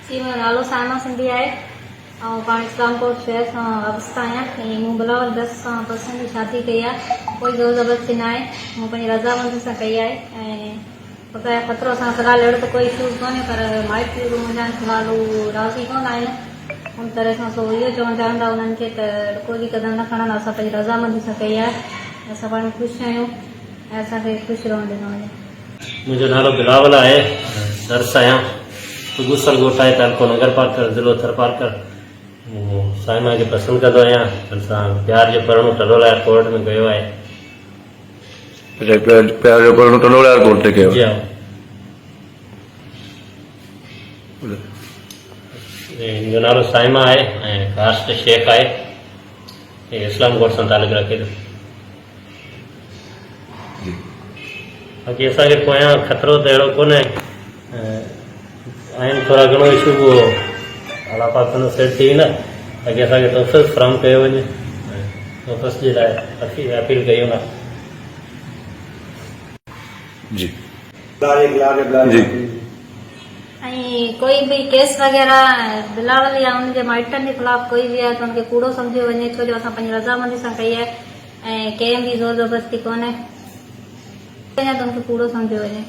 जी मुंहिंजो नालो साइमा सिंधी आहे ऐं पाण इस्लामकोट शहर खां वाबस्ता आहियां। ऐं मूं बिलावल दस्त सां पसंदि जी शादी कई आहे। कोई ज़ोर ज़बरदस्ती न आहे, मूं पंहिंजी रज़ामंदी सां कई आहे। ऐं ख़ुदा ख़तरो सां फ़िलहाल अहिड़ो त कोई इशूज़ कोन्हे, पर माइट बि मुंहिंजा फ़िलहाल उहे राज़ी कोन आहिनि। उन तरह सां सो इहो चवणु चाहींदा उन्हनि खे त को जी कदम न खणनि, असां पंहिंजी रज़ामंदी सां कई आहे। असां पाण ख़ुशि आहियूं ऐं असांखे ख़ुशि रहणु ॾिनो वञे। मुंहिंजो नालो बिलावल आहे, दर्स आहियां, गुसल ॻोठ आहे, तालुको नगर पार्कर, ज़िलो थरपारकर। साइमा खे पसंदि कंदो आहियां। असां प्यार जो परणो टलोला कोर्ट में कयो आहे। प्यार जो परणो टलोला कोर्ट ते कयो आहे। मुंहिंजो नालो साइमा आहे ऐं कास्ट शेख आहे। इस्लामकोट सां तालुक़ु रखे थो। बाक़ी असांखे पोयां ख़तरो त अहिड़ो कोन्हे, आहिनि थोरा घणो इशू उहो अला पाक सेट थी वेंदा। बाक़ी असांखे तोहफ़ो फ्राहम कयो वञे, तोहफ़े जे लाइ अपील कयूं था। जी ऐं कोई बि केस वग़ैरह बिलावल या उनजे माइटनि जे ख़िलाफ़ कोई बि आहे त उनखे कूड़ो सम्झियो वञे, छो जो असां पंहिंजी रज़ामंदी सां कई आहे ऐं कंहिं बि ज़ोर ज़बरदस्ती कोन्हे, त उनखे कूड़ो सम्झियो वञे।